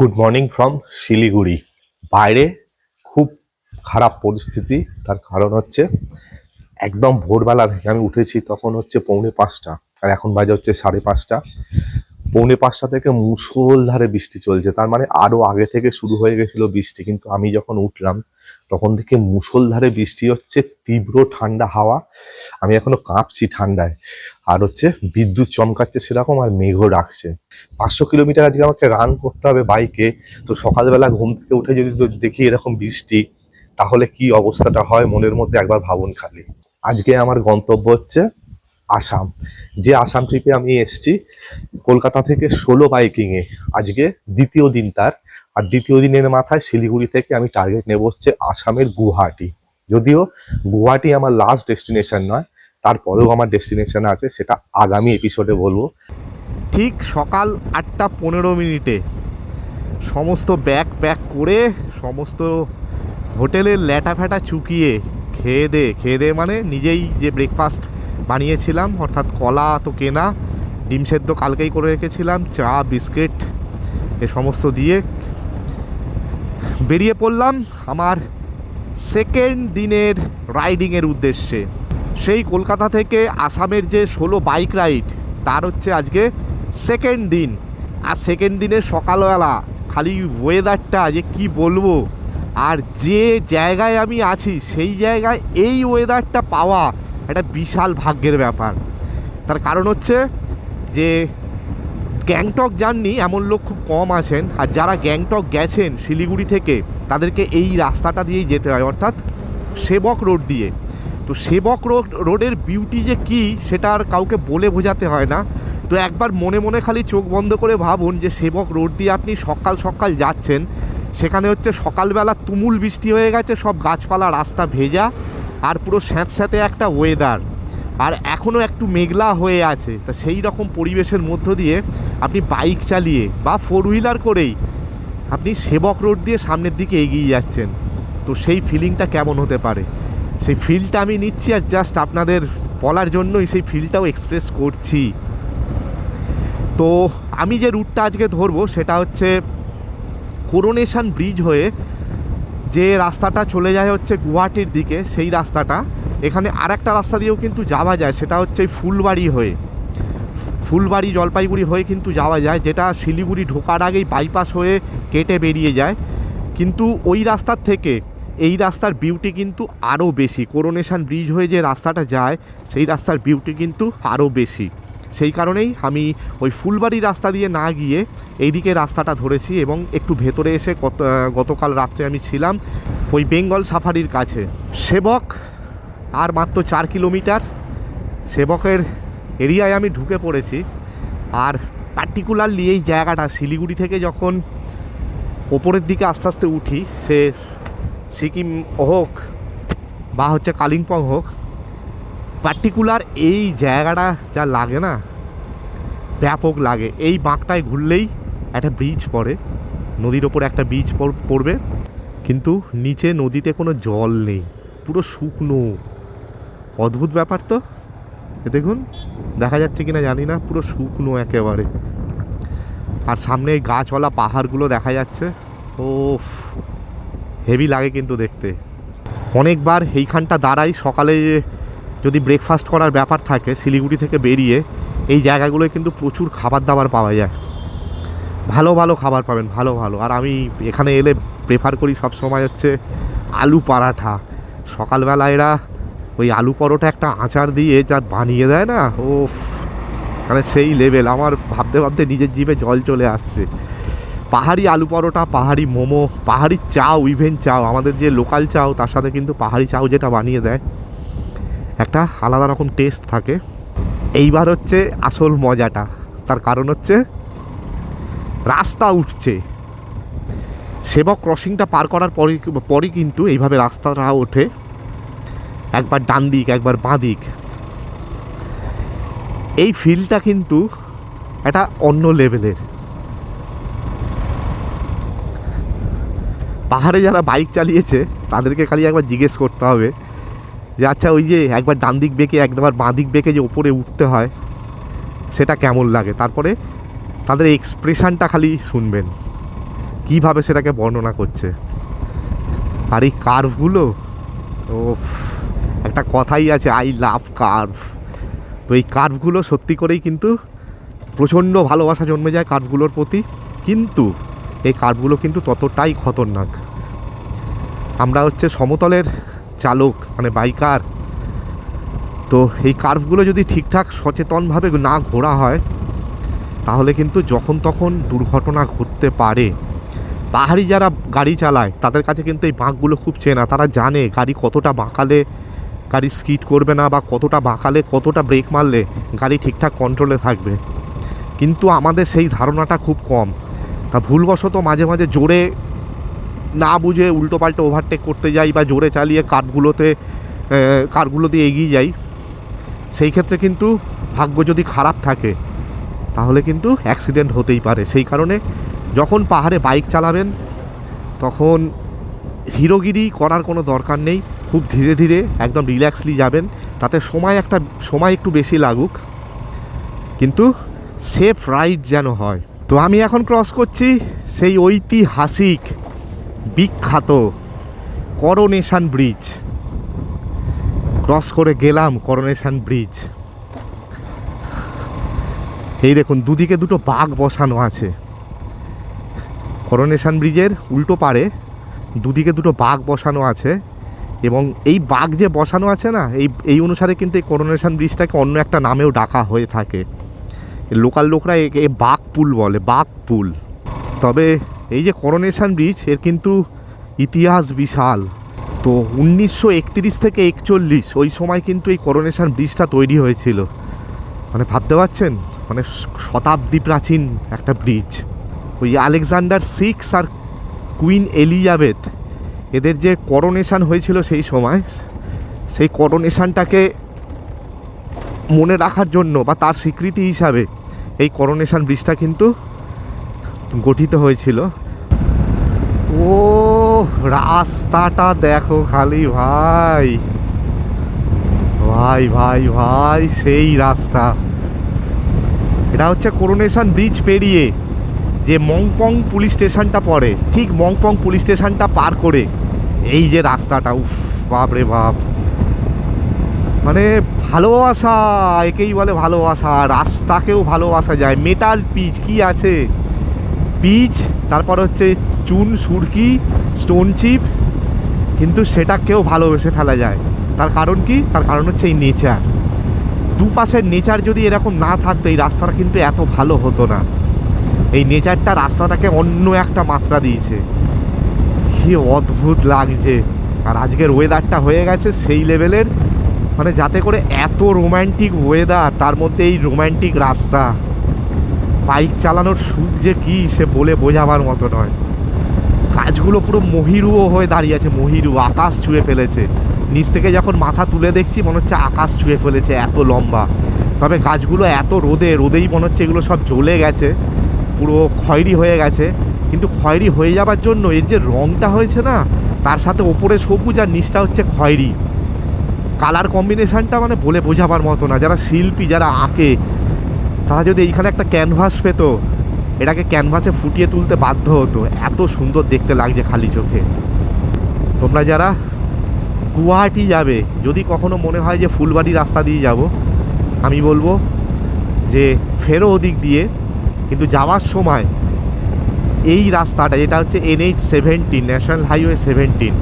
Good morning from Siliguri. বাইরে খুব খারাপ পরিস্থিতি। তার কারণ হচ্ছে একদম ভোরবেলা থেকে আমি উঠেছি, তখন হচ্ছে 4:45, আর এখন বাজে হচ্ছে 5:30। 4:45 থেকে মুষলধারে বৃষ্টি চলছে। তার মানে আরো আগে থেকে শুরু হয়ে গেছিল বৃষ্টি, কিন্তু আমি যখন উঠলাম তখন থেকে মুষলধারে বৃষ্টি হচ্ছে, তীব্র ঠান্ডা হাওয়া। আমি এখনো কাঁপছি ঠান্ডায়। আর হচ্ছে বিদ্যুৎ চমকাচ্ছে সেরকম, আর মেঘও ডাকছে। 500 কিলোমিটার আজকে আমাকে রান করতে হবে বাইকে। তো সকালবেলা ঘুম থেকে উঠে যদি দেখি এরকম বৃষ্টি, তাহলে কি অবস্থাটা হয় মনের মধ্যে একবার ভাবুন খালি। আজকে আমার গন্তব্য হচ্ছে আসাম। যে আসাম ট্রিপে আমি এসছি কলকাতা থেকে 16 বাইকিংয়ে, আজকে দ্বিতীয় দিন তার। আর দ্বিতীয় দিনের মাথায় শিলিগুড়ি থেকে আমি টার্গেট নেব হচ্ছে আসামের গুয়াহাটি। যদিও গুয়াহাটি আমার লাস্ট ডেস্টিনেশন নয়, তারপরেও আমার ডেস্টিনেশন আছে, সেটা আগামী এপিসোডে বলবো। ঠিক সকাল 8:15 সমস্ত ব্যাগ প্যাক করে সমস্ত হোটেলের ল্যাটা ফ্যাটা চুকিয়ে খেয়ে দে মানে নিজেই যে ব্রেকফাস্ট বানিয়েছিলাম, অর্থাৎ কলা তো কেনা, ডিম সেদ্ধ কালকেই করে রেখেছিলাম, চা বিস্কিট এ সমস্ত দিয়ে বেরিয়ে পড়লাম আমার সেকেন্ড দিনের রাইডিংয়ের উদ্দেশ্যে। সেই কলকাতা থেকে আসামের যে 16 বাইক রাইড, তার হচ্ছে আজকে সেকেন্ড দিন। আর সেকেন্ড দিনের সকালবেলা খালি ওয়েদারটা যে কি বলবো, আর যে জায়গায় আমি আছি সেই জায়গায় এই ওয়েদারটা পাওয়া একটা বিশাল ভাগ্যের ব্যাপার। তার কারণ হচ্ছে যে গ্যাংটক যাননি এমন লোক খুব কম আছেন, আর যারা গ্যাংটক গেছেন শিলিগুড়ি থেকে তাদেরকে এই রাস্তাটা দিয়েই যেতে হয়, অর্থাৎ সেবক রোড দিয়ে। তো সেবক রোডের বিউটি যে কী সেটা আর কাউকে বলে বোঝাতে হয় না। তো একবার মনে মনে খালি চোখ বন্ধ করে ভাবুন যে সেবক রোড দিয়ে আপনি সকাল সকাল যাচ্ছেন, সেখানে হচ্ছে সকালবেলা তুমুল বৃষ্টি হয়ে গেছে, সব গাছপালা রাস্তা ভেজা, আর পুরো স্যাঁতস্যাঁতে একটা ওয়েদার, আর এখনও একটু মেঘলা হয়ে আছে। তা সেই রকম পরিবেশের মধ্য দিয়ে আপনি বাইক চালিয়ে বা 4 হুইলার করেই আপনি সেবক রোড দিয়ে সামনের দিকে এগিয়ে যাচ্ছেন। তো সেই ফিলিংটা কেমন হতে পারে, সেই ফিলটা আমি নিচ্ছি, আর জাস্ট আপনাদের বলার জন্যই সেই ফিলটাও এক্সপ্রেস করছি। তো আমি যে রুটটা আজকে ধরবো সেটা হচ্ছে করোনেশন ব্রিজ হয়ে যে রাস্তাটা চলে যায় হচ্ছে গুয়াহাটির দিকে, সেই রাস্তাটা। এখানে আর একটা রাস্তা দিয়েও কিন্তু যাওয়া যায়, সেটা হচ্ছে ফুলবাড়ি হয়ে, ফুলবাড়ি জলপাইগুড়ি হয়ে কিন্তু যাওয়া যায়, যেটা শিলিগুড়ি ঢোকার আগেই বাইপাস হয়ে কেটে বেরিয়ে যায়। কিন্তু ওই রাস্তার থেকে এই রাস্তার বিউটি কিন্তু আরও বেশি। করোনেশন ব্রিজ হয়ে যে রাস্তাটা যায় সেই রাস্তার বিউটি কিন্তু আরও বেশি। সেই কারণেই আমি ওই ফুলবাড়ি রাস্তা দিয়ে না গিয়ে এইদিকে রাস্তাটা ধরেছি, এবং একটু ভেতরে এসে গতকাল রাত্রে আমি ছিলাম ওই বেঙ্গল সাফারির কাছে। সেবক আর মাত্র 4 কিলোমিটার, সেবকের এরিয়ায় আমি ঢুকে পড়েছি। আর পার্টিকুলারলি এই জায়গাটা শিলিগুড়ি থেকে যখন ওপরের দিকে আস্তে আস্তে উঠি, সে সিকিম হোক বা হচ্ছে কালিম্পং হোক, পার্টিকুলার এই জায়গাটা যা লাগে না, ব্যাপক লাগে। এই বাঁকটায় ঘুরলেই একটা ব্রিজ পড়ে, নদীর ওপরে একটা ব্রিজ পড়বে, কিন্তু নিচে নদীতে কোনো জল নেই, পুরো শুকনো। অদ্ভুত ব্যাপার তো। দেখুন, দেখা যাচ্ছে কিনা জানি না, পুরো শুকনো একেবারে। আর সামনে এই গাছওয়ালা পাহাড়গুলো দেখা যাচ্ছে। ও হেভি লাগে কিন্তু দেখতে। অনেকবার এইখানটা দাঁড়াই সকালে, যদি ব্রেকফাস্ট করার ব্যাপার থাকে শিলিগুড়ি থেকে বেরিয়ে, এই জায়গাগুলোয় কিন্তু প্রচুর খাবার দাবার পাওয়া যায়, ভালো ভালো খাবার পাবেন, ভালো ভালো। আর আমি এখানে এলে প্রেফার করি সবসময় হচ্ছে আলু পরাঠা। সকালবেলা এরা ওই আলু পরোটা একটা আচার দিয়ে যা বানিয়ে দেয় না, ও মানে সেই লেভেল। আমার ভাবতে ভাবতে নিজের জিভে জল চলে আসছে। পাহাড়ি আলু পরোটা, পাহাড়ি মোমো, পাহাড়ি চাও, ইভেন চাও, আমাদের যে লোকাল চাও তার সাথে কিন্তু পাহাড়ি চাও যেটা বানিয়ে দেয়, একটা আলাদা রকম টেস্ট থাকে। এইবার হচ্ছে আসল মজাটা। তার কারণ হচ্ছে রাস্তা উঠছে। সেবক ক্রসিংটা পার করার পরই কিন্তু এইভাবে রাস্তাটা ওঠে, একবার ডান দিক একবার বাঁ দিক। এই ফিলটা কিন্তু একটা অন্য লেভেলের। পাহাড়ে যারা বাইক চালিয়েছে তাদেরকে খালি একবার জিজ্ঞেস করতে হবে যে আচ্ছা, ওই যে একবার ডান দিক বেঁকে একবার বাঁ দিক বেঁকে যে ওপরে উঠতে হয় সেটা কেমন লাগে। তারপরে তাদের এক্সপ্রেশনটা খালি শুনবেন, কিভাবে সেটাকে বর্ণনা করছে। আর এই কার্ভগুলো, ও একটা কথাই আছে, আই লাভ কার্ভ। তো এই কার্ভগুলো সত্যি করেই কিন্তু প্রচণ্ড ভালোবাসা জন্মে যায় কার্ভগুলোর প্রতি, কিন্তু এই কার্ভগুলো কিন্তু ততটাই খতরনাক। আমরা হচ্ছে সমতলের চালক, মানে বাইকার, তো এই কার্ভগুলো যদি ঠিকঠাক সচেতনভাবে না ঘোরা হয় তাহলে কিন্তু যখন তখন দুর্ঘটনা ঘটতে পারে। পাহাড়ি যারা গাড়ি চালায় তাদের কাছে কিন্তু এই বাঁকগুলো খুব চেনা, তারা জানে গাড়ি কতটা বাঁকালে গাড়ি স্কিড করবে না, বা কতটা বাঁকালে কতটা ব্রেক মারলে গাড়ি ঠিকঠাক কন্ট্রোলে থাকবে। কিন্তু আমাদের সেই ধারণাটা খুব কম। তা ভুলবশত মাঝে মাঝে জোরে না বুঝে উল্টোপাল্টা ওভারটেক করতে যাই, বা জোরে চালিয়ে কারগুলো দিয়ে এগিয়ে যাই। সেই ক্ষেত্রে কিন্তু ভাগ্য যদি খারাপ থাকে তাহলে কিন্তু অ্যাক্সিডেন্ট হতেই পারে। সেই কারণে যখন পাহাড়ে বাইক চালাবেন তখন হিরোগিরি করার কোনো দরকার নেই, খুব ধীরে ধীরে একদম রিল্যাক্সলি যাবেন। তাতে সময় একটু বেশি লাগুক, কিন্তু সেফ রাইড যেন হয়। তো আমি এখন ক্রস করছি সেই ঐতিহাসিক বিখ্যাত করোনেশন ব্রিজ। ক্রস করে গেলাম করোনেশন ব্রিজ। এই দেখুন দুদিকে দুটো বাঘ বসানো আছে। করোনেশন ব্রিজের উল্টো পারে দুদিকে দুটো বাঘ বসানো আছে, এবং এই বাঘ যে বসানো আছে না, এই অনুসারে কিন্তু এই করোনেশন ব্রিজটাকে অন্য একটা নামেও ডাকা হয়ে থাকে। লোকাল লোকরা একে বাঘ পুল বলে, বাঘ পুল। তবে এই যে করোনেশন ব্রিজ, এর কিন্তু ইতিহাস বিশাল। তো 1931 থেকে 41 ওই সময় কিন্তু এই করোনেশন ব্রিজটা তৈরি হয়েছিল। মানে ভাবতে পারছেন, মানে শতাব্দী প্রাচীন একটা ব্রিজ। ওই আলেকজান্ডার 6 আর কুইন এলিজাবেথ এদের যে করোনেশন হয়েছিল সেই সময়, সেই করোনেশনটাকে মনে রাখার জন্য বা তার স্বীকৃতি হিসাবে এই করোনেশন ব্রিজটা কিন্তু গঠিত হয়েছিল। ও রাস্তাটা দেখো খালি ভাই, ভাই ভাই ভাই, সেই রাস্তা। এটা হচ্ছে করোনেশন ব্রিজ পেরিয়ে যে মংপং পুলিশ স্টেশনটা পড়ে, ঠিক মংপং পুলিশ স্টেশনটা পার করে এই যে রাস্তাটা, উফ বাপ রে বাপ। মানে ভালোবাসা, একেই বলে ভালোবাসা। রাস্তাকেও ভালোবাসা যায়। মেটাল পিচ কি আছে, পিচ, তারপর হচ্ছে চুন সুরকি স্টোন চিপ, কিন্তু সেটাকেও ভালোবেসে ফেলা যায়। তার কারণ কি? তার কারণ হচ্ছে এই নেচার। দুপাশের নেচার যদি এরকম না থাকতো এই রাস্তাটা কিন্তু এত ভালো হতো না। এই নেচারটা রাস্তাটাকে অন্য একটা মাত্রা দিয়েছে। কি অদ্ভুত লাগছে। আর আজকের ওয়েদারটা হয়ে গেছে সেই লেভেলের, মানে যাতে করে এত রোম্যান্টিক ওয়েদার, তার মধ্যে এই রোম্যান্টিক রাস্তা। বাইক চালানোর সুখ যে কী সে বলে বোঝাবার মতো নয়। গাছগুলো পুরো মহিরুও হয়ে দাঁড়িয়ে আছে, মহিরু আকাশ ছুঁয়ে ফেলেছে। নিচ থেকে যখন মাথা তুলে দেখছি মনে হচ্ছে আকাশ ছুঁয়ে ফেলেছে, এত লম্বা। তবে গাছগুলো এত রোদেই মনে হচ্ছে এগুলো সব জ্বলে গেছে, পুরো খয়েরি হয়ে গেছে। কিন্তু খয়েরি হয়ে যাবার জন্য এর যে রঙটা হয়েছে না, তার সাথে ওপরে সবুজ আর নিচটা হচ্ছে খয়েরি, কালার কম্বিনেশানটা মানে বলে বোঝাবার মতো না। যারা শিল্পী, যারা আঁকে, তারা যদি এইখানে একটা ক্যানভাস পেতো, এটাকে ক্যানভাসে ফুটিয়ে তুলতে বাধ্য হতো। এত সুন্দর দেখতে লাগছে খালি চোখে। তোমরা যারা গুয়াহাটি যাবে, যদি কখনো মনে হয় যে ফুলবাড়ি রাস্তা দিয়ে যাব, আমি বলবো যে ফেরো ওদিক দিয়ে, কিন্তু যাওয়ার সময় এই রাস্তাটা, যেটা হচ্ছে NH-17 national highway 17,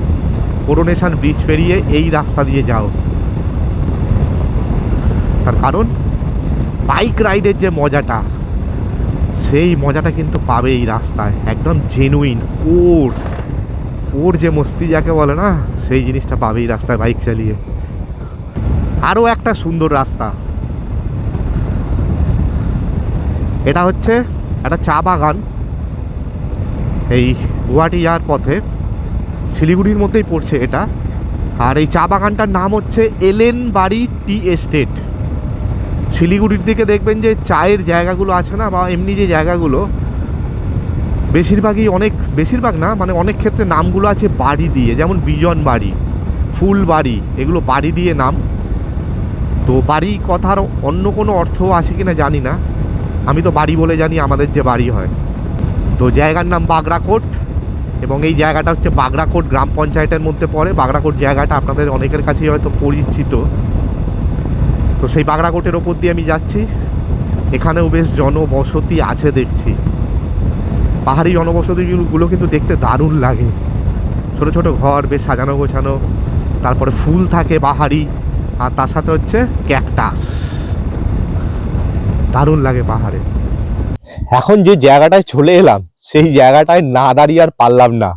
coronation bridge পেরিয়ে এই রাস্তা দিয়ে যাও। তার কারণ বাইক রাইডের যে মজাটা, সেই মজাটা কিন্তু পাবে এই রাস্তায়। একদম জেনুইন কোর যে মস্তি যাকে বলে না, সেই জিনিসটা পাবে এই রাস্তায় বাইক চালিয়ে। আরও একটা সুন্দর রাস্তা, এটা হচ্ছে একটা চা বাগান। এই গুয়াহাটি যাওয়ার পথে শিলিগুড়ির মধ্যেই পড়ছে এটা। আর এই চা বাগানটার নাম হচ্ছে এলেনবাড়ি টি এস্টেট। শিলিগুড়ির দিকে দেখবেন যে চায়ের জায়গাগুলো আছে না, বা এমনি যে জায়গাগুলো, বেশিরভাগ না, মানে অনেক ক্ষেত্রে নামগুলো আছে বাড়ি দিয়ে, যেমন বিজন বাড়ি, ফুলবাড়ি, এগুলো বাড়ি দিয়ে নাম। তো বাড়ি কথার অন্য কোনো অর্থ আছে কি না জানি না, আমি তো বাড়ি বলে জানি আমাদের যে বাড়ি হয়। তো জায়গার নাম বাগড়াকোট, এবং এই জায়গাটা হচ্ছে বাগড়াকোট গ্রাম পঞ্চায়েতের মধ্যে পড়ে। বাগড়াকোট জায়গাটা আপনাদের অনেকের কাছেই হয়তো পরিচিত। তো সেই বাগড়াকোটের ওপর দিয়ে আমি যাচ্ছি। এখানেও বেশ জনবসতি আছে দেখছি। পাহাড়ি জনবসতিগুলো কিন্তু দেখতে দারুণ লাগে। ছোট ছোট ঘর, বেশ সাজানো গোছানো, তারপরে ফুল থাকে বাহারি, আর তার সাথে হচ্ছে ক্যাকটাস। দারুণ লাগে পাহাড়ে। এখন যে জায়গাটায় চলে এলাম সেই জায়গাটায় না দাঁড়িয়ে আর পারলাম না।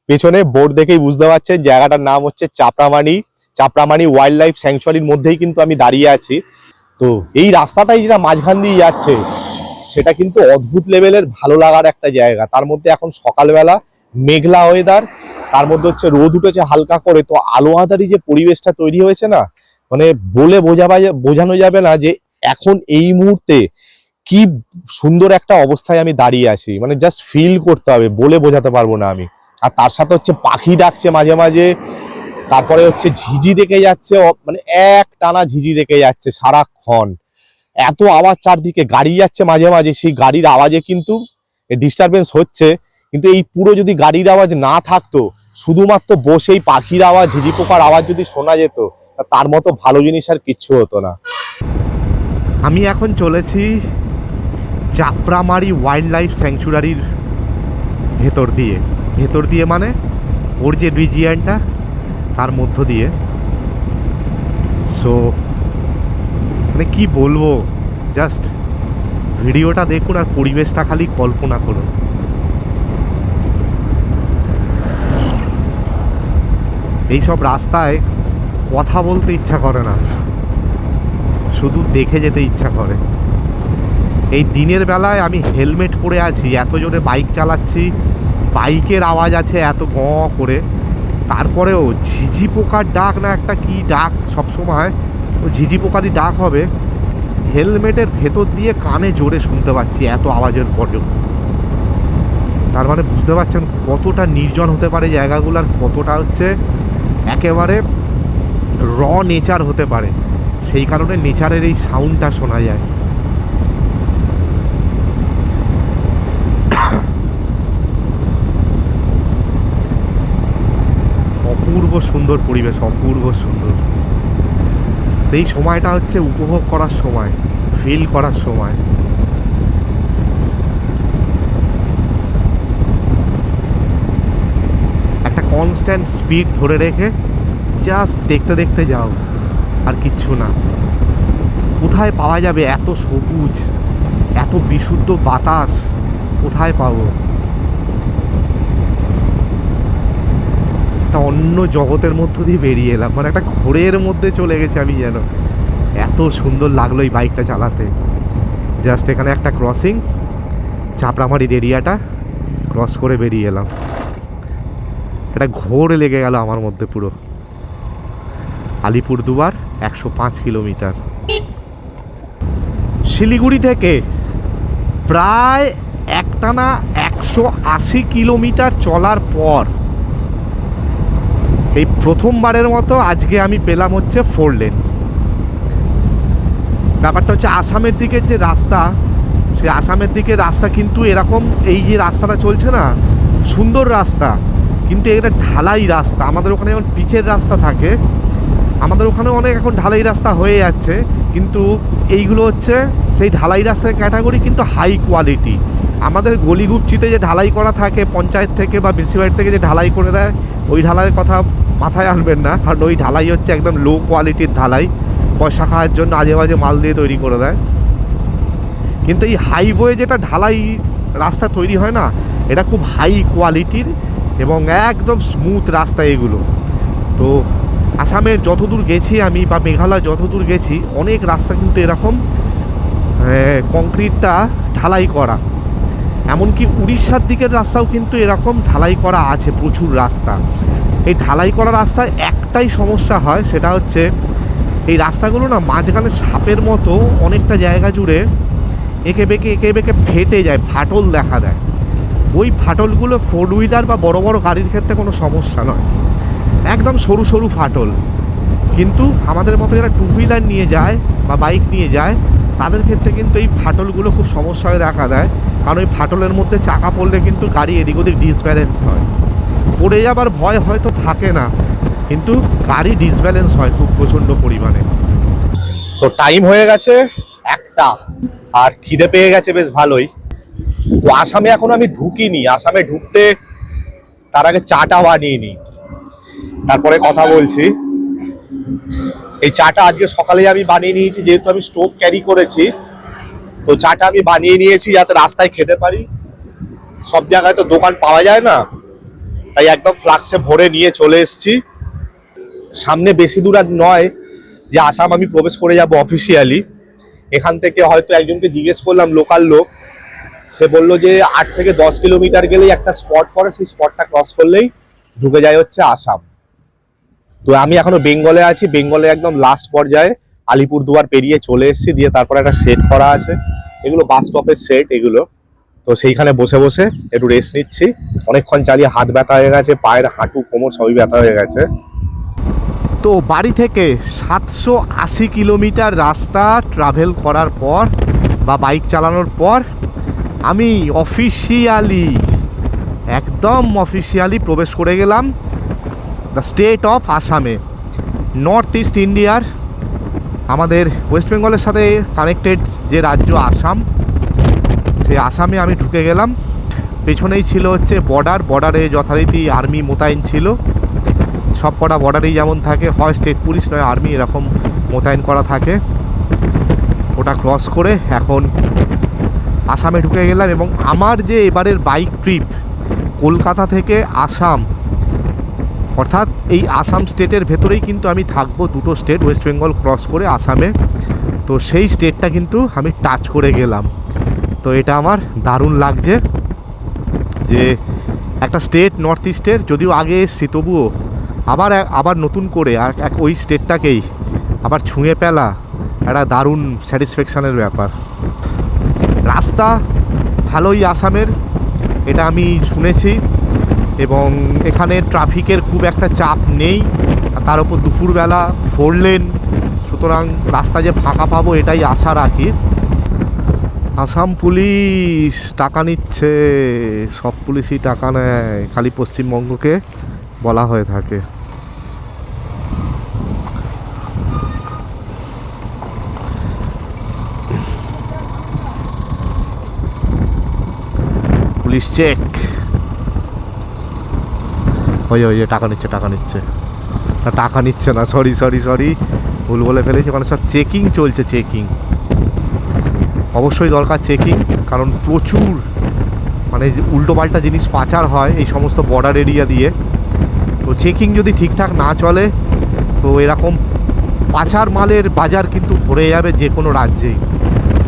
পেছনে বোর্ড দেখেই বুঝতে পারছেন জায়গাটার নাম হচ্ছে চাপড়ামানি ওয়াইল্ড লাইফ স্যাংচুয়ারির মধ্যেই কিন্তু আমি দাঁড়িয়ে আছি। তো এই রাস্তাটাই যেটা মাঝখান দিয়ে যাচ্ছে সেটা কিন্তু অদ্ভুত লেভেলের ভালো লাগার একটা জায়গা। তার মধ্যে এখন সকালবেলা মেঘলা ওয়েদার, তার মধ্যে হচ্ছে রোদ উঠেছে হালকা করে। তো আলো আঁধারি যে পরিবেশটা তৈরি হয়েছে না, মানে বলে বোঝানো যাবে না যে এখন এই মুহূর্তে কি সুন্দর একটা অবস্থায় আমি দাঁড়িয়ে আছি। মানে জাস্ট ফিল করতে হবে, বলে বোঝাতে পারবো না আমি। আর তার সাথে হচ্ছে পাখি ডাকছে মাঝে মাঝে, তারপরে হচ্ছে ঝিঝি দেখে যাচ্ছে, মানে এক টানা ঝিঝি দেখে যাচ্ছে সারাক্ষণ। এত আওয়াজ চারদিকে, গাড়ি যাচ্ছে মাঝে মাঝে, সেই গাড়ির আওয়াজে কিন্তু ডিস্টারবেন্স হচ্ছে। কিন্তু এই পুরো যদি গাড়ির আওয়াজ না থাকতো, শুধুমাত্র বসেই পাখির আওয়াজ, ঝিঝি পোকার আওয়াজ যদি শোনা যেত, তার মতো ভালো জিনিস আর কিচ্ছু হতো না। আমি এখন চলেছি চাপড়ামারি ওয়াইল্ড লাইফ স্যাংচুয়ারির ভেতর দিয়ে মানে ওর যে রিজিয়নটা তার মধ্য দিয়ে। সো মানে কি বলবো, জাস্ট ভিডিওটা দেখুন আর পরিবেশটা খালি কল্পনা করুন। এইসব রাস্তায় কথা বলতে ইচ্ছা করে না, শুধু দেখে যেতে ইচ্ছা করে। এই দিনের বেলায় আমি হেলমেট পরে আছি, এত জোরে বাইক চালাচ্ছি, বাইকের আওয়াজ আছে এত গ করে, তারপরেও ঝিঝি পোকার ডাক না একটা কি ডাক, সবসময় ও ঝিঝি পোকারই ডাক হবে। হেলমেটের ভেতর দিয়ে কানে জোরে শুনতে পাচ্ছি এত আওয়াজের পরেও। তার মানে বুঝতে পারছেন কতটা নির্জন হতে পারে জায়গাগুলো, আর কতটা হচ্ছে একেবারে র নেচার হতে পারে। সেই কারণে নেচারের এই সাউন্ডটা শোনা যায়। অপূর্ব সুন্দর পরিবেশ, অপূর্ব সুন্দর। এই সময়টা হচ্ছে উপভোগ করার সময়, ফিল করার সময়। একটা কনস্ট্যান্ট স্পিড ধরে রেখে জাস্ট দেখতে দেখতে যাও, আর কিচ্ছু না। কোথায় পাওয়া যাবে এত সবুজ, এত বিশুদ্ধ বাতাস? কোথায় পাবো? একটা অন্য জগতের মধ্য দিয়ে বেরিয়ে এলাম, মানে একটা ঘোরের মধ্যে চলে গেছে আমি যেন। এত সুন্দর লাগলো এই বাইকটা চালাতে। জাস্ট এখানে একটা ক্রসিং, চাপড়ামারির এরিয়াটা ক্রস করে বেরিয়ে এলাম। একটা ঘোর লেগে গেল আমার মধ্যে পুরো। আলিপুরদুয়ার 105 কিলোমিটার। শিলিগুড়ি থেকে প্রায় একটানা 180 কিলোমিটার চলার পর এই প্রথমবারের মতো আজকে আমি পেলাম হচ্ছে 4 লেন। ব্যাপারটা হচ্ছে আসামের দিকের যে রাস্তা, সেই আসামের দিকের রাস্তা কিন্তু এরকম, এই যে রাস্তাটা চলছে না, সুন্দর রাস্তা, কিন্তু এটা ঢালাই রাস্তা। আমাদের ওখানে যেমন পিচের রাস্তা থাকে, আমাদের ওখানে অনেক এখন ঢালাই রাস্তা হয়ে যাচ্ছে, কিন্তু এইগুলো হচ্ছে সেই ঢালাই রাস্তার ক্যাটাগরি, কিন্তু হাই কোয়ালিটি। আমাদের গলিগুপচিতে যে ঢালাই করা থাকে পঞ্চায়েত থেকে বা মিউনিসিপ্যালিটি থেকে যে ঢালাই করে দেয়, ওই ঢালাইয়ের কথা মাথায় আনবেন না, কারণ ওই ঢালাই হচ্ছে একদম লো কোয়ালিটির ঢালাই, পয়সা খাওয়ার জন্য আজে বাজে মাল দিয়ে তৈরি করে দেয়। কিন্তু এই হাইওয়ে যেটা ঢালাই রাস্তা তৈরি হয় না, এটা খুব হাই কোয়ালিটির এবং একদম স্মুথ রাস্তা এগুলো। তো আসামের যতদূর গেছি আমি, বা মেঘালয় যতদূর গেছি, অনেক রাস্তা কিন্তু এরকম কংক্রিটটা ঢালাই করা। এমনকি উড়িষ্যার দিকের রাস্তাও কিন্তু এরকম ঢালাই করা আছে, প্রচুর রাস্তা। এই ঢালাই করা রাস্তায় একটাই সমস্যা হয়, সেটা হচ্ছে এই রাস্তাগুলো না মাঝখানে সাপের মতো অনেকটা জায়গা জুড়ে এঁকে বেঁকে ফেটে যায়, ফাটল দেখা দেয়। ওই ফাটলগুলো 4 হুইলার বা বড় বড় গাড়ির ক্ষেত্রে কোনো সমস্যা নয়, একদম সরু সরু ফাটল। কিন্তু আমাদের মতো যারা 2 হুইলার নিয়ে যায় বা বাইক নিয়ে যায়, তাদের ক্ষেত্রে কিন্তু এই ফাটলগুলো খুব সমস্যা হয়ে দেখা দেয়। কারণ ওই ফাটলের মধ্যে চাকা পড়লে কিন্তু গাড়ি এদিক ওদিক ডিসব্যালেন্স হয়। পড়ে যাবার ভয় হয়তো থাকে না, কিন্তু গাড়ি ডিসব্যালেন্স হয় খুব প্রচণ্ড পরিমাণে। তো টাইম হয়ে গেছে 1টা, আর খিদে পেয়ে গেছে বেশ ভালোই। তো আসামে এখন আমি ঢুকিনি, আসামে ঢুকতে তার আগে চাটা বানিয়ে নিই, তারপরে কথা বলছি। এই চাটা আজকে সকালে আমি বানিয়ে নিয়েছি, যেহেতু আমি স্টোভ ক্যারি করেছি, তো চাটা আমি বানিয়ে নিয়েছি যাতে রাস্তায় খেতে পারি। সব জায়গায় তো দোকান পাওয়া যায় না, তাই একদম ফ্লাক্সে ভরে নিয়ে চলে এসেছি। সামনে বেশি দূর আর নয় যে আসাম আমি প্রবেশ করে যাব অফিসিয়ালি। এখান থেকে হয়তো একজনকে জিজ্ঞেস করলাম, লোকাল লোক, সে বললো যে 8 থেকে 10 কিলোমিটার গেলেই একটা স্পট পড়ে, সেই স্পটটা ক্রস করলেই ঢুকে যায় হচ্ছে আসাম। তো আমি এখনো বেঙ্গলে আছি, বেঙ্গলে একদম লাস্ট পর্যায়ে আলিপুরদুয়ার পেরিয়ে চলে এসেছি। দিয়ে তারপরে একটা সেট করা আছে, এগুলো বাস স্টপের সেট এগুলো। তো সেইখানে বসে বসে একটু রেস্ট নিচ্ছি। অনেকক্ষণ চালিয়ে হাত ব্যথা হয়ে গেছে, পায়ের হাঁটু কোমর সবই ব্যথা হয়ে গেছে। তো বাড়ি থেকে 780 কিলোমিটার রাস্তা ট্রাভেল করার পর বা বাইক চালানোর পর আমি একদম অফিসিয়ালি প্রবেশ করে গেলাম দ্য স্টেট অফ আসামে। নর্থ ইস্ট ইন্ডিয়ার, আমাদের ওয়েস্ট বেঙ্গলের সাথে কানেক্টেড যে রাজ্য আসাম, সেই আসামে আমি ঢুকে গেলাম। পেছনেই ছিল হচ্ছে বর্ডারে যথারীতি আর্মি মোতায়েন ছিল। সব কটা বর্ডারেই যেমন থাকে, হয় স্টেট পুলিশ নয় আর্মি, এরকম মোতায়েন করা থাকে। ওটা ক্রস করে এখন আসামে ঢুকে গেলাম। এবং আমার যে এবারের বাইক ট্রিপ কলকাতা থেকে আসাম, অর্থাৎ এই আসাম স্টেটের ভেতরেই কিন্তু আমি থাকবো, দুটো স্টেট ওয়েস্ট বেঙ্গল ক্রস করে আসামে। তো সেই স্টেটটা কিন্তু আমি টাচ করে গেলাম। তো এটা আমার দারুণ লাগছে যে একটা স্টেট নর্থ ইস্টের, যদিও আগে এসছি তবুও আবার নতুন করে আর ওই স্টেটটাকেই আবার ছুঁয়ে ফেলা একটা দারুণ স্যাটিসফ্যাকশানের ব্যাপার। রাস্তা ভালোই আসামের, এটা আমি শুনেছি, এবং এখানে ট্রাফিকের খুব একটা চাপ নেই। তার উপর দুপুরবেলা 4 লেন, সুতরাং রাস্তা যে ফাঁকা পাবো এটাই আশা রাখি। আসাম পুলিশ টাকা নিচ্ছে, সব পুলিশই টাকা নেয়, খালি পশ্চিমবঙ্গকে বলা হয়ে থাকে। পুলিশ চেক, ওই টাকা নিচ্ছে না, টাকা নিচ্ছে না, সরি ভুল বলে ফেলেছি। ওখানে সব চেকিং চলছে, চেকিং অবশ্যই দরকার চেকিং, কারণ প্রচুর মানে উল্টোপাল্টা জিনিস পাচার হয় এই সমস্ত বর্ডার এরিয়া দিয়ে। তো চেকিং যদি ঠিকঠাক না চলে তো এরকম পাচার মালের বাজার কিন্তু ভরে যাবে যে কোনো রাজ্যেই,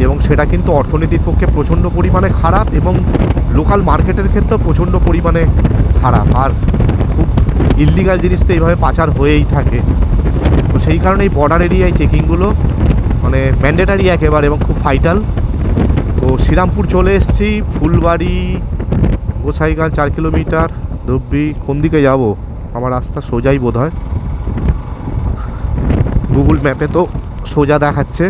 এবং সেটা কিন্তু অর্থনীতির পক্ষে প্রচণ্ড পরিমাণে খারাপ, এবং লোকাল মার্কেটের ক্ষেত্রেও প্রচণ্ড পরিমাণে খারাপ। আর খুব ইললিগাল জিনিস তো এইভাবে পাচার হয়েই থাকে। তো সেই কারণে এই বর্ডার এরিয়ায় চেকিংগুলো মানে ম্যান্ডেটারি একেবারে, এবং খুব ভাইটাল। তো শ্রীরামপুর চলে এসেছি, ফুলবাড়ি, গোসাইগাঁও 4 কিলোমিটার, ধুবড়ি। কোন দিকে যাব? আমার রাস্তা সোজাই বোধ হয়, গুগল ম্যাপে তো সোজা দেখাচ্ছে।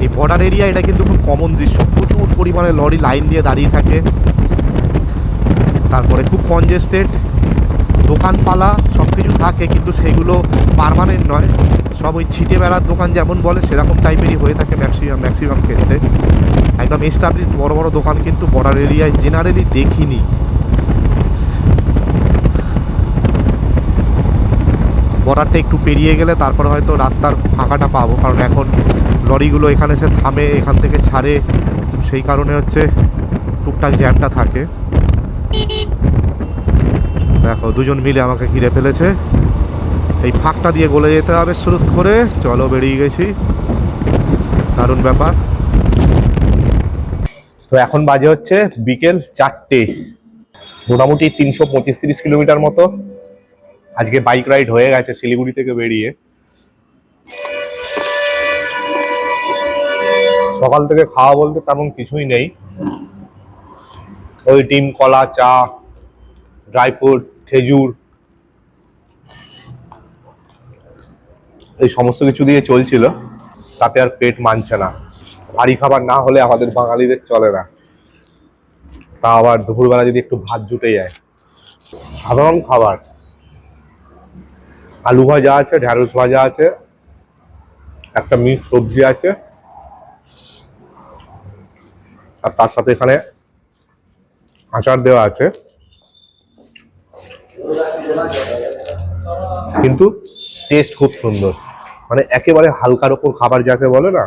এই বর্ডার এরিয়া এটা কিন্তু খুব কমন দৃশ্য, প্রচুর পরিমাণে লরি লাইন দিয়ে দাঁড়িয়ে থাকে। তারপরে খুব কনজেস্টেড, দোকানপালা সব কিছু থাকে, কিন্তু সেগুলো পার্মানেন্ট নয়, সব ওই ছিটে বেড়ার দোকান যেমন বলে সেরকম টাইপেরই হয়ে থাকে ম্যাক্সিমাম ক্ষেত্রে। একদম এস্টাবলিশড বড় বড় দোকান কিন্তু বর্ডার এরিয়ায় জেনারেলি দেখিনি। বর্ডারটা একটু পেরিয়ে গেলে তারপর হয়তো রাস্তার ফাঁকাটা পাবো, কারণ এখন লরিগুলো এখানে এসে থামে, এখান থেকে ছাড়ে, সেই কারণে হচ্ছে টুকটাক জ্যামটা থাকে। দেখো দুজন মিলে আমাকে ঘিরে ফেলেছে, এই ফাঁকটা দিয়ে গলে যেতে হবে শুরু করে। চলো, বেরিয়ে গেছি, দারুণ ব্যাপার। তো এখন বাজে হচ্ছে বিকেল 4টে, মোটামুটি 325-30 কিলোমিটার মতো আজকে বাইক রাইড হয়ে গেছে শিলিগুড়ি থেকে বেরিয়ে। সকাল থেকে খাওয়া বলতে তেমন কিছুই নেই, ওই ডিম, কলা, চা, ড্রাই ফ্রুট, খেজুর, এই সমস্ত কিছু দিয়ে চলছিল, তাতে আর পেট মানছে না। ভারী খাবার না হলে আমাদের বাঙালিদের চলে না। তা আবার দুপুরবেলা যদি একটু ভাত জুটে যায়। সাধারণ খাবার, আলু ভাজা আছে, ঢ্যাঁড়স ভাজা আছে, একটা মিক্স সবজি আছে, আর তার সাথে এখানে আচার দেওয়া আছে। কিন্তু টেস্ট খুব সুন্দর, মানে একেবারে হালকার ওপর খাবার যাকে বলে না,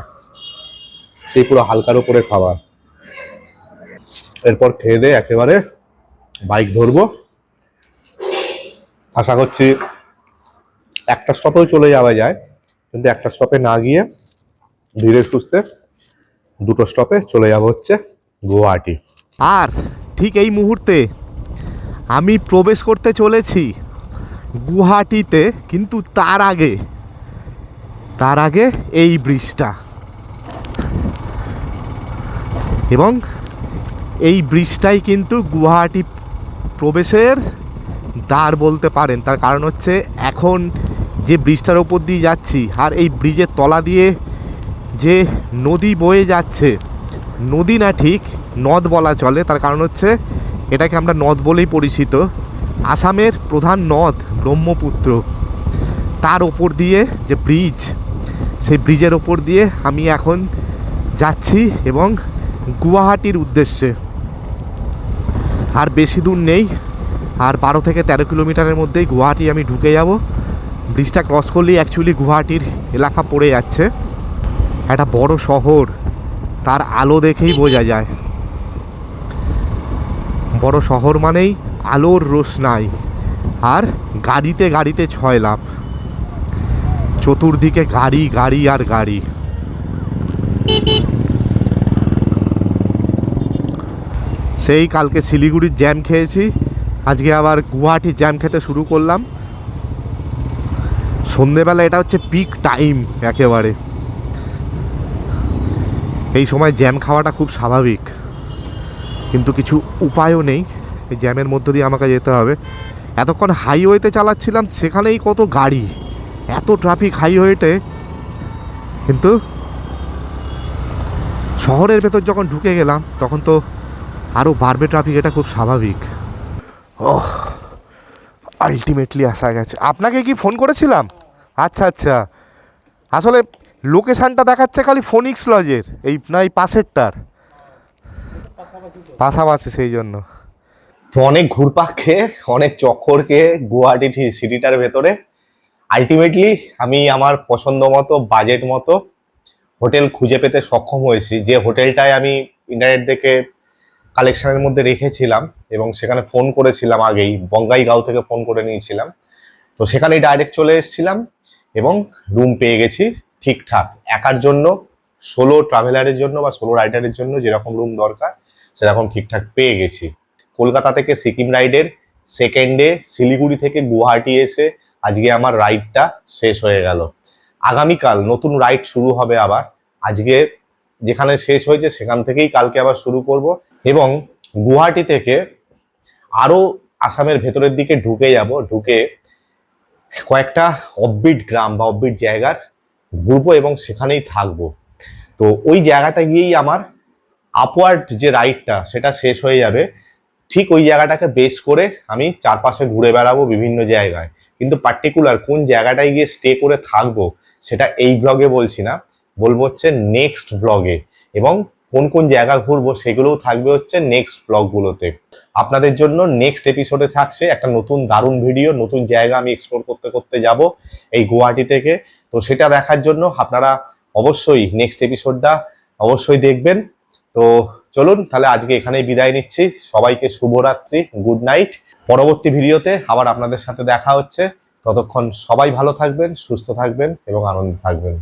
সেই পুরো হালকার ওপরে খাবার। এরপর খেয়ে দিয়ে একেবারে বাইক ধরবো। আশা করছি একটা স্টপেও চলে যাওয়া যায়, কিন্তু একটা স্টপে না গিয়ে ধীরে সুস্থে দুটো স্টপে চলে যাব হচ্ছে গুয়াহাটি। আর ঠিক এই মুহূর্তে আমি প্রবেশ করতে চলেছি গুয়াহাটিতে, কিন্তু তার আগে এই ব্রিজটা, এবং এই ব্রিজটাই কিন্তু গুয়াহাটি প্রবেশের দ্বার বলতে পারেন। তার কারণ হচ্ছে এখন যে ব্রিজটার ওপর দিয়ে যাচ্ছি, আর এই ব্রিজের তলা দিয়ে যে নদী বয়ে যাচ্ছে, নদী না ঠিক নদ বলা চলে, তার কারণ হচ্ছে এটাকে আমরা নদ বলেই পরিচিত। আসামের প্রধান নদ ব্রহ্মপুত্র, তার ওপর দিয়ে যে ব্রিজ, সেই ব্রিজের ওপর দিয়ে আমি এখন যাচ্ছি এবং গুয়াহাটির উদ্দেশ্যে। আর বেশি দূর নেই, আর 12 থেকে 13 কিলোমিটারের মধ্যেই গুয়াহাটি আমি ঢুকে যাব। ব্রিজটা ক্রস করলেই অ্যাকচুয়ালি গুয়াহাটির এলাকা পড়ে যাচ্ছে। একটা বড় শহর, তার আলো দেখেই বোঝা যায়। বড় শহর মানেই আলোর রোশনাই, আর গাড়িতে গাড়িতে ছয় লাভ, চতুর্দিকে গাড়ি গাড়ি আর গাড়ি। সেই কালকে শিলিগুড়ির জ্যাম খেয়েছি, আজকে আবার গুয়াহাটির জ্যাম খেতে শুরু করলাম। সন্ধেবেলা এটা হচ্ছে পিক টাইম একেবারে, এই সময় জ্যাম খাওয়াটা খুব স্বাভাবিক, কিন্তু কিছু উপায়ও নেই, এই জ্যামের মধ্য দিয়ে আমাকে যেতে হবে। এতক্ষণ হাইওয়েতে চালাচ্ছিলাম, সেখানেই কত গাড়ি, এত ট্রাফিক হাইওয়েতে, কিন্তু শহরের ভেতর যখন ঢুকে গেলাম তখন তো আরও বাড়বে ট্রাফিক, এটা খুব স্বাভাবিক। ওহ, আলটিমেটলি আসা গেছে। আপনাকে কি ফোন করেছিলাম? আচ্ছা আচ্ছা, আসলে লোকেশানটা দেখাচ্ছে খালি ফোনিক্স লজের, এই না এই পাশেরটার পাশাপাশি, সেই জন্য। তো অনেক ঘুরপাক খেয়ে, অনেক চক্কর খেয়ে গুয়াহাটি সিটিটার ভেতরে আলটিমেটলি আমি আমার পছন্দ মতো, বাজেট মতো হোটেল খুঁজে পেতে সক্ষম হয়েছি। যে হোটেলটায় আমি ইন্টারনেট দেখে কালেকশনের মধ্যে রেখেছিলাম এবং সেখানে ফোন করেছিলাম, আগেই বঙ্গাইগাঁও থেকে ফোন করে নিয়েছিলাম, তো সেখানেই ডাইরেক্ট চলে এসেছিলাম এবং রুম পেয়ে গেছি ঠিকঠাক। একার জন্য, সোলো ট্রাভেলারের জন্য বা সোলো রাইডারের জন্য যেরকম রুম দরকার সেরকম ঠিকঠাক পেয়ে গেছি। কলকাতা থেকে সিকিম রাইডের সেকেন্ড ডে, শিলিগুড়ি থেকে গুয়াহাটি এসে আজকে আমার রাইডটা শেষ হয়ে গেল। আগামীকাল নতুন রাইড শুরু হবে আবার। আজকে যেখানে শেষ হয়েছে সেখান থেকেই কালকে আবার শুরু করব, এবং গুয়াহাটি থেকে আরো আসামের ভেতরের দিকে ঢুকে যাব, ঢুকে কয়েকটা অফবিট গ্রাম বা অফবিট জায়গার ঘুরবো এবং সেখানেই থাকবো। তো ওই জায়গাটা গিয়েই আমার আপওয়ার্ড যে রাইডটা সেটা শেষ হয়ে যাবে। ঠিক ওই জায়গাটাকে বেস করে আমি চারপাশে ঘুরে বেড়াবো বিভিন্ন জায়গায়, কিন্তু পার্টিকুলার কোন জায়গাটায় গিয়ে স্টে করে থাকবো সেটা এই ব্লগে বলছি না, বলবো হচ্ছে নেক্সট ব্লগে, এবং কোন কোন জায়গা ঘুরবো সেগুলোও থাকবে হচ্ছে নেক্সট ব্লগগুলোতে। আপনাদের জন্য নেক্সট এপিসোডে থাকছে একটা নতুন দারুণ ভিডিও, নতুন জায়গা আমি এক্সপ্লোর করতে করতে যাব এই গুয়াহাটি থেকে। তো সেটা দেখার জন্য আপনারা অবশ্যই নেক্সট এপিসোডটা অবশ্যই দেখবেন। তো চলুন তাহলে আজকে এখানেই বিদায় নিচ্ছি। সবাইকে শুভরাত্রি, গুড নাইট। পরবর্তী ভিডিওতে আবার আপনাদের সাথে দেখা হচ্ছে। ততক্ষণ সবাই ভালো থাকবেন, সুস্থ থাকবেন এবং আনন্দে থাকবেন।